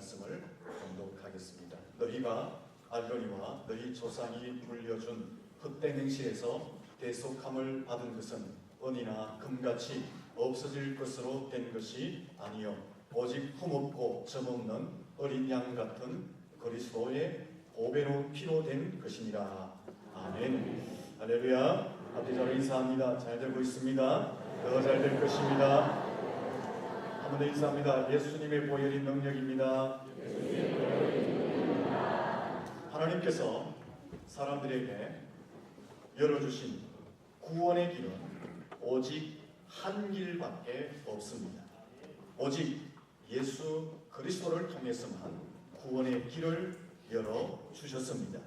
말씀을 봉독하겠습니다. 너희가 알거니와 너희 조상이 물려준 헛된 행실에서 대속함을 받은 것은 은이나 금같이 없어질 것으로 된 것이 아니요 오직 흠없고 점없는 어린 양 같은 그리스도의 보배로운 피로 된 것이니라. 아멘. 할렐루야. 앞에 저를 인사합니다. 잘 되고 있습니다. 더 잘 될 것입니다. 한 번 더 인사합니다. 예수님의 보혈이 능력입니다. 하나님께서 사람들에게 열어주신 구원의 길은 오직 한 길밖에 없습니다. 오직 예수 그리스도를 통해서만 구원의 길을 열어주셨습니다.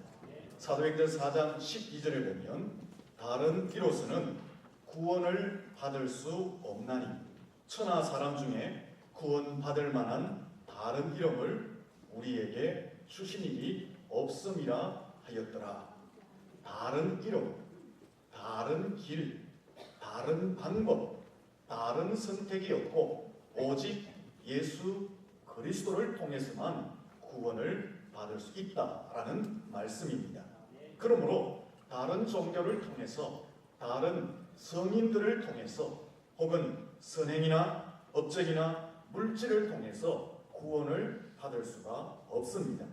사도행전 4장 12절에 보면 다른 이로서는 구원을 받을 수 없나니 천하 사람 중에 구원받을 만한 다른 이름을 우리에게 주신 일이 없음이라 하였더라. 다른 이름, 다른 길, 다른 방법, 다른 선택이 없고 오직 예수 그리스도를 통해서만 구원을 받을 수 있다라는 말씀입니다. 그러므로 다른 종교를 통해서, 다른 성인들을 통해서, 혹은 선행이나 업적이나 물질을 통해서 구원을 받을 수가 없습니다.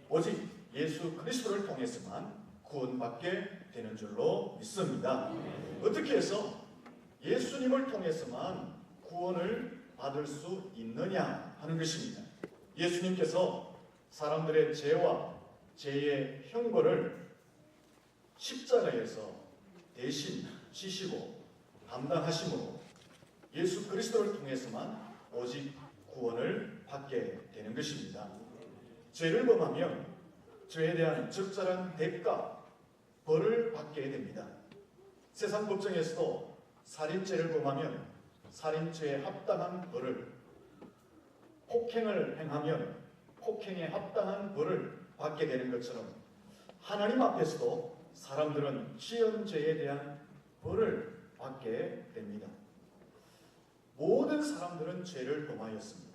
오직 예수 그리스도를 통해서만 구원받게 되는 줄로 믿습니다. 어떻게 해서 예수님을 통해서만 구원을 받을 수 있느냐 하는 것입니다. 예수님께서 사람들의 죄와 죄의 형벌을 십자가에서 대신 지시고 담당하심으로 예수 그리스도를 통해서만 오직 구원을 받게 되는 것입니다. 죄를 범하면 죄에 대한 적절한 대가, 벌을 받게 됩니다. 세상 법정에서도 살인죄를 범하면 살인죄에 합당한 벌을, 폭행을 행하면 폭행에 합당한 벌을 받게 되는 것처럼 하나님 앞에서도 사람들은 지은 죄에 대한 벌을 받게 됩니다. 모든 사람들은 죄를 범하였습니다.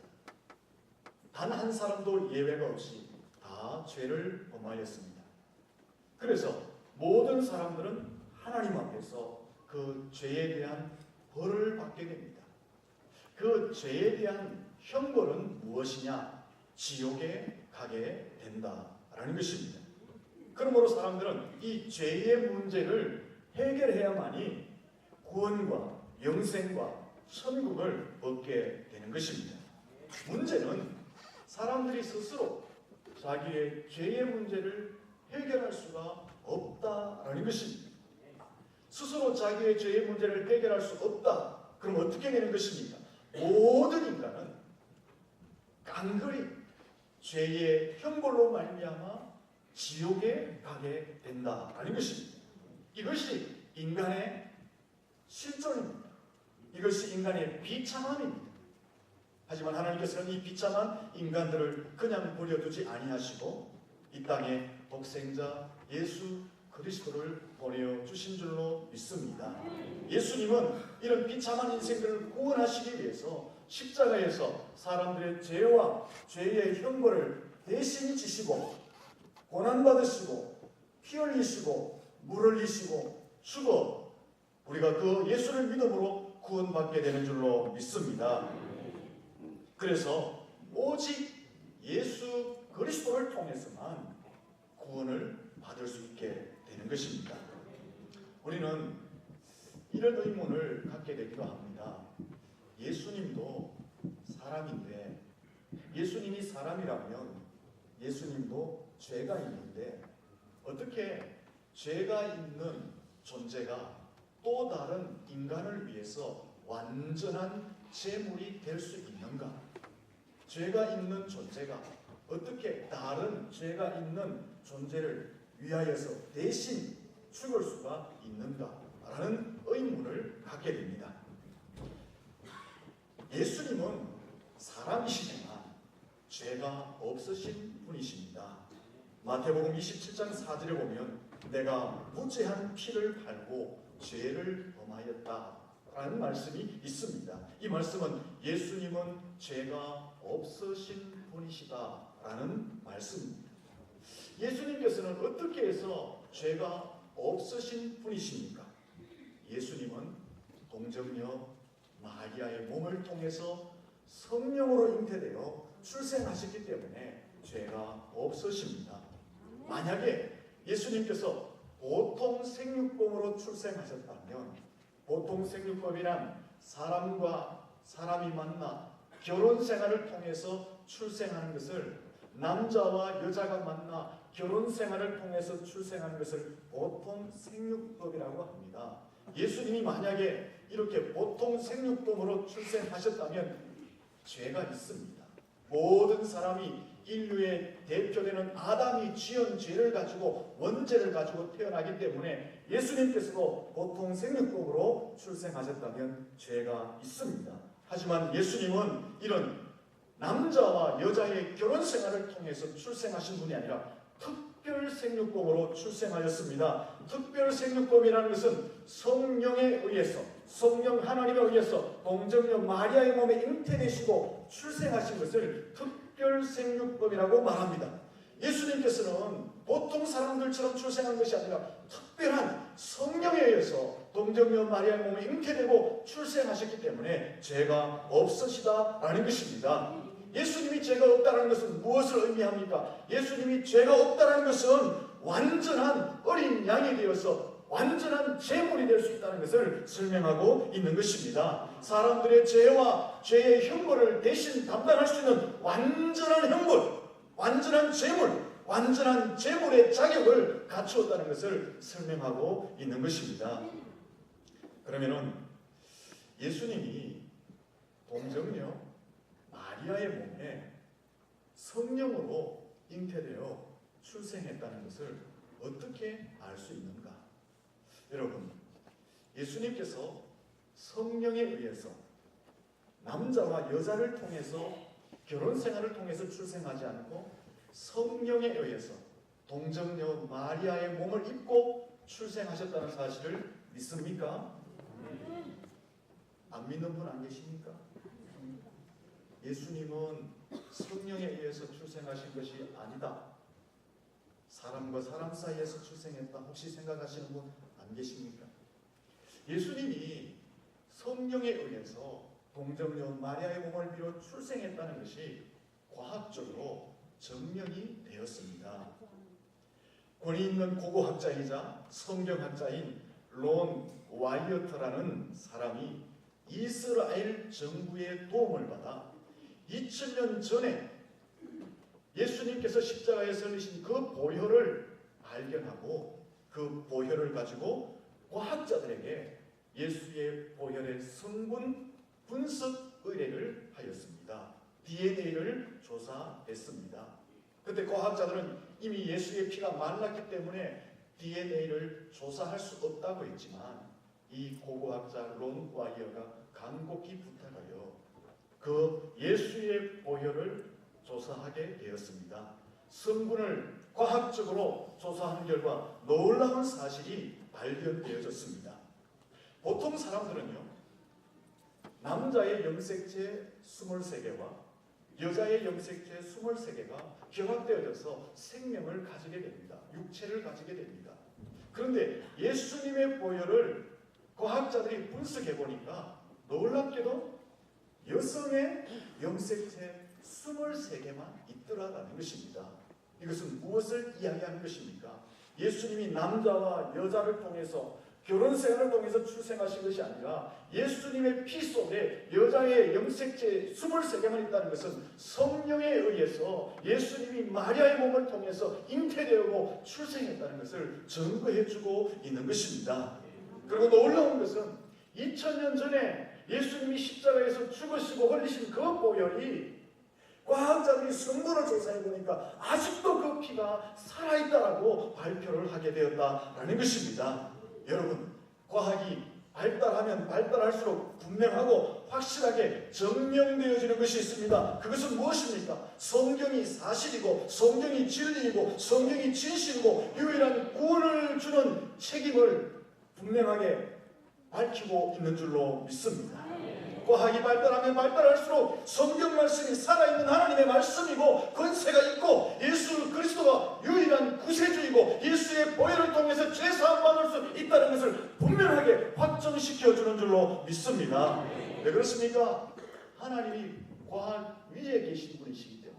단 한 사람도 예외가 없이 다 죄를 범하였습니다. 그래서 모든 사람들은 하나님 앞에서 그 죄에 대한 벌을 받게 됩니다. 그 죄에 대한 형벌은 무엇이냐? 지옥에 가게 된다라는 것입니다. 그러므로 사람들은 이 죄의 문제를 해결해야만이 구원과 영생과 천국을 얻게 되는 것입니다. 문제는 사람들이 스스로 자기의 죄의 문제를 해결할 수가 없다라는 것입니다. 스스로 자기의 죄의 문제를 해결할 수 없다. 그럼 어떻게 되는 것입니까? 모든 인간은 깡그리 죄의 형벌로 말미암아 지옥에 가게 된다라는 것입니다. 이것이 인간의 실존입니다. 이것이 인간의 비참함입니다. 하지만 하나님께서는 이 비참한 인간들을 그냥 버려두지 아니하시고 이 땅에 독생자 예수 그리스도를 보내주신 줄로 믿습니다. 예수님은 이런 비참한 인생들을 구원하시기 위해서 십자가에서 사람들의 죄와 죄의 형벌을 대신 지시고 고난받으시고 피 흘리시고 물 흘리시고 죽어 우리가 그 예수를 믿음으로 구원받게 되는 줄로 믿습니다. 그래서 오직 예수 그리스도를 통해서만 구원을 받을 수 있게 되는 것입니다. 우리는 이런 의문을 갖게 되기도 합니다. 예수님도 사람인데, 예수님이 사람이라면 예수님도 죄가 있는데 어떻게 죄가 있는 존재가 또 다른 인간을 위해서 완전한 제물이 될 수 있는가? 죄가 있는 존재가 어떻게 다른 죄가 있는 존재를 위하여서 대신 죽을 수가 있는가? 라는 의문을 갖게 됩니다. 예수님은 사람이시지만 죄가 없으신 분이십니다. 마태복음 27장 4절에 보면 내가 무죄한 피를 팔고 죄를 범하였다 라는 말씀이 있습니다. 이 말씀은 예수님은 죄가 없으신 분이시다라는 말씀입니다. 예수님께서는 어떻게 해서 죄가 없으신 분이십니까? 예수님은 동정녀 마리아의 몸을 통해서 성령으로 잉태되어 출생하셨기 때문에 죄가 없으십니다. 만약에 예수님께서 보통 생육법으로 출생하셨다면, 보통 생육법이란 사람과 사람이 만나 결혼 생활을 통해서 출생하는 것을, 남자와 여자가 만나 결혼 생활을 통해서 출생하는 것을 보통 생육법이라고 합니다. 예수님이 만약에 이렇게 보통 생육법으로 출생하셨다면 죄가 있습니다. 모든 사람이 인류의 대표되는 아담이 지은 죄를 가지고, 원죄를 가지고 태어나기 때문에 예수님께서도 보통 생육법으로 출생하셨다면 죄가 있습니다. 하지만 예수님은 이런 남자와 여자의 결혼 생활을 통해서 출생하신 분이 아니라 특별 생육법으로 출생하였습니다. 특별 생육법이라는 것은 성령에 의해서, 성령 하나님에 의해서 동정녀 마리아의 몸에 잉태되시고 출생하신 것을 특별 생육법이라고 말합니다. 예수님께서는 보통 사람들처럼 출생한 것이 아니라 특별한 성령에 의해서 동정녀 마리아의 몸에 잉태되고 출생하셨기 때문에 죄가 없으시다라는 것입니다. 예수님이 죄가 없다는 것은 무엇을 의미합니까? 예수님이 죄가 없다는 것은 완전한 어린 양이 되어서 완전한 제물이 될 수 있다는 것을 설명하고 있는 것입니다. 사람들의 죄와 죄의 형벌을 대신 담당할 수 있는 완전한 형벌, 완전한 제물, 완전한 제물의 자격을 갖추었다는 것을 설명하고 있는 것입니다. 그러면은 예수님이 동정녀 마리아의 몸에 성령으로 잉태되어 출생했다는 것을 어떻게 알 수 있는가? 여러분, 예수님께서 성령에 의해서 남자와 여자를 통해서 결혼 생활을 통해서 출생하지 않고 성령에 의해서 동정녀 마리아의 몸을 입고 출생하셨다는 사실을 믿습니까? 안 믿는 분 안 계십니까? 예수님은 성령에 의해서 출생하신 것이 아니다, 사람과 사람 사이에서 출생했다, 혹시 생각하시는 분 안 계십니까? 예수님이 성령에 의해서 동정녀 마리아의 몸을 비롯 출생했다는 것이 과학적으로 증명이 되었습니다. 권위 있는 고고학자이자 성경학자인 론 와이어트라는 사람이 이스라엘 정부의 도움을 받아 2000년 전에 예수님께서 십자가에 설리신 그 보혈을 발견하고 그 보혈을 가지고 과학자들에게 예수의 보혈의 성분 분석 의뢰를 하였습니다. DNA를 조사했습니다. 그때 과학자들은 이미 예수의 피가 말랐기 때문에 DNA를 조사할 수 없다고 했지만 이 고고학자 론 와이어가 간곡히 부탁하여 그 예수의 보혈을 조사하게 되었습니다. 성분을 과학적으로 조사한 결과 놀라운 사실이 발견되어졌습니다. 보통 사람들은요, 남자의 염색체 23개와 여자의 염색체 23개가 결합되어져서 생명을 가지게 됩니다. 육체를 가지게 됩니다. 그런데 예수님의 보혈을 과학자들이 분석해 보니까 놀랍게도 여성의 염색체 23개만 있더라라는 것입니다. 이것은 무엇을 이야기하는 것입니까? 예수님이 남자와 여자를 통해서 결혼 생활을 통해서 출생하신 것이 아니라 예수님의 피 속에 여자의 염색체 23개만 있다는 것은 성령에 의해서 예수님이 마리아의 몸을 통해서 잉태되고 출생했다는 것을 증거해주고 있는 것입니다. 그리고 놀라운 것은 2000년 전에 예수님이 십자가에서 죽으시고 흘리신 그 보혈이 과학자들이 성분을 조사해 보니까 아직도 그 피가 살아있다라고 발표를 하게 되었다라는 것입니다. 여러분, 과학이 발달하면 발달할수록 분명하고 확실하게 증명되어지는 것이 있습니다. 그것은 무엇입니까? 성경이 사실이고 성경이 진리이고 성경이 진실이고 유일한 구원을 주는 책임을 분명하게 밝히고 있는 줄로 믿습니다. 과학이 발달하면 발달할수록 성경 말씀이 살아있는 하나님의 말씀이고 권세가 있고 예수 그리스도가 유일한 구세주이고 예수의 보혈을 통해서 죄사함 받을 수 있다는 것을 분명하게 확정시켜주는 줄로 믿습니다. 왜 그렇습니까? 하나님이 과학 위에 계신 분이시기 때문에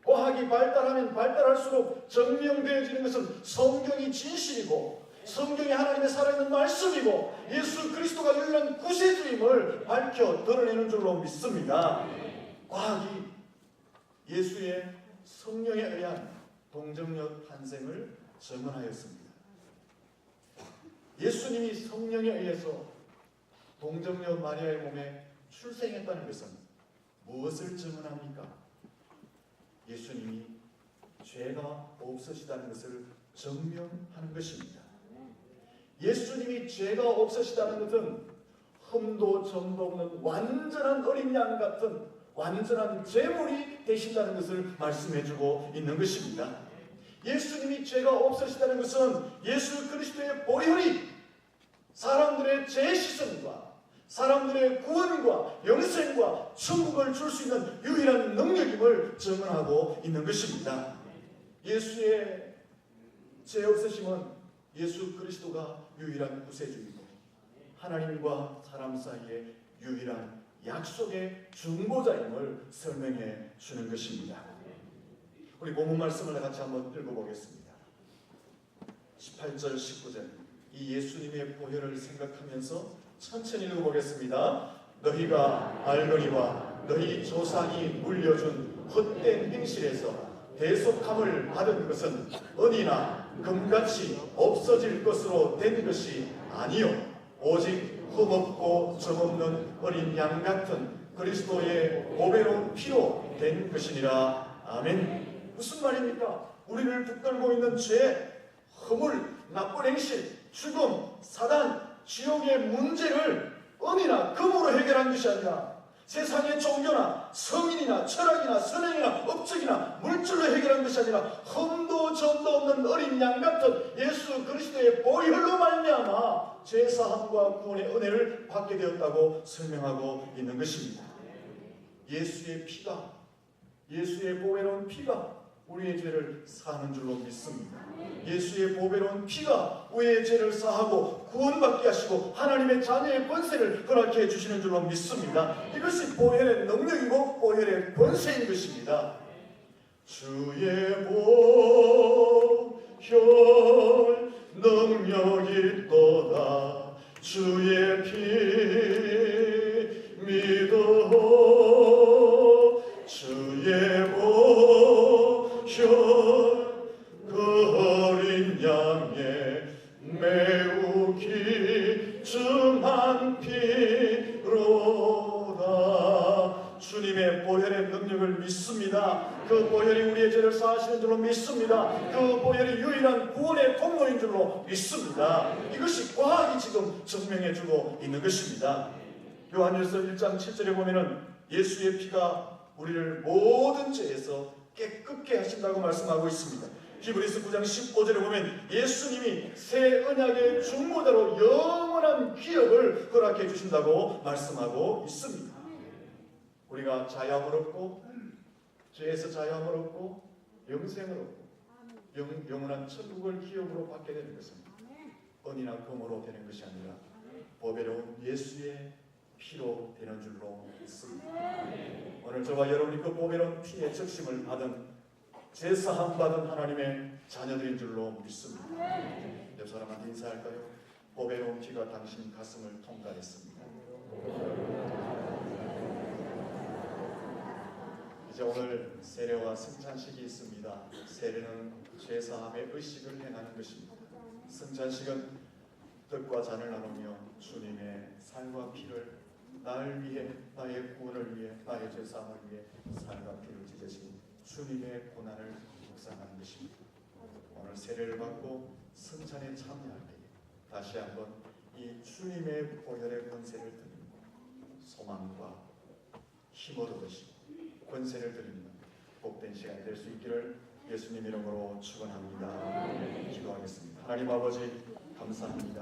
과학이 발달하면 발달할수록 증명되어지는 것은 성경이 진실이고 성경이 하나님의 살아있는 말씀이고 예수 그리스도가 유일한 구세주임을 밝혀 드러내는 줄로 믿습니다. 과학이 예수의 성령에 의한 동정녀 탄생을 증언하였습니다. 예수님이 성령에 의해서 동정녀 마리아의 몸에 출생했다는 것은 무엇을 증언합니까? 예수님이 죄가 없으시다는 것을 증명하는 것입니다. 예수님이 죄가 없으시다는 것은 흠도 점도 없는 완전한 어린 양 같은 완전한 제물이 되신다는 것을 말씀해주고 있는 것입니다. 예수님이 죄가 없으시다는 것은 예수 그리스도의 보혈이 사람들의 죄 씻음과 사람들의 구원과 영생과 천국을 줄 수 있는 유일한 능력임을 증언하고 있는 것입니다. 예수의 죄 없으심은 예수 그리스도가 유일한 구세주이고 하나님과 사람 사이의 유일한 약속의 중보자임을 설명해 주는 것입니다. 우리 본문 말씀을 같이 한번 읽어보겠습니다. 18절 19절 이 예수님의 보혈을 생각하면서 천천히 읽어보겠습니다. 너희가 알거니와 너희 조상이 물려준 헛된 행실에서 대속함을 받은 것은 은이나 금같이 없어질 것으로 된 것이 아니요 오직 흠없고 점없는 어린 양 같은 그리스도의 보배로운 피로 된 것이니라. 아멘. 무슨 말입니까? 우리를 붙들고 있는 죄, 허물, 나쁜 행실, 죽음, 사단, 지옥의 문제를 은이나 금으로 해결한 것이 아니라 세상의 종교나 성인이나 철학이나 선행이나 업적이나 물질로 해결한 것이 아니라 흠도 점도 없는 어린 양 같은 예수 그리스도의 보혈로 말미암아 죄사함과 구원의 은혜를 받게 되었다고 설명하고 있는 것입니다. 예수의 피가, 예수의 보배로운 피가 우리의 죄를 사하는 줄로 믿습니다. 예수의 보배로운 피가 우리의 죄를 사하고 구원받게 하시고 하나님의 자녀의 권세를 허락해 주시는 줄로 믿습니다. 이것이 보혈의 능력이고 보혈의 권세인 것입니다. 주의 보혈 능력이 있도다 주의 피 믿어 주의 그 어린 양의 매우 기중한 피로다. 주님의 보혈의 능력을 믿습니다. 그 보혈이 우리의 죄를 사하시는 줄로 믿습니다. 그 보혈이 유일한 구원의 통로인 줄로 믿습니다. 이것이 과학이 지금 증명해주고 있는 것입니다. 요한일서 1장 7절에 보면은 예수의 피가 우리를 모든 죄에서 깨끗게 하신다고 말씀하고 있습니다. 히브리서 9장 15절에 보면 예수님이 새 언약의 중보자로 영원한 기업을 허락해 주신다고 말씀하고 있습니다. 우리가 자유함을 얻고 죄에서 자유함을 얻고 영생을 얻고 영원한 천국을 기업으로 받게 되는 것은 은이나 금으로 되는 것이 아니라 보배로운 예수의 피로 되는 줄로 믿습니다. 오늘 저와 여러분이 그 보배로운 피의 적심을 받은 제사함 받은 하나님의 자녀들인 줄로 믿습니다. 옆 사람한테 인사할까요? 보배로운 피가 당신 가슴을 통과했습니다. 이제 오늘 세례와 승찬식이 있습니다. 세례는 제사함의 의식을 행하는 것입니다. 승찬식은 떡과 잔을 나누며 주님의 살과 피를 나를 위해, 나의 구원을 위해, 나의 죄사함을 위해 살과 피를 찢으신 주님의 고난을 묵상하는 것입니다. 오늘 세례를 받고 승찬에 참여할 때에 다시 한번 이 주님의 보혈의 권세를 드리고 소망과 힘을 얻으시고 권세를 드리는 복된 시간이 될 수 있기를 예수님 이름으로 축원합니다. 기도하겠습니다. 하나님 아버지 감사합니다.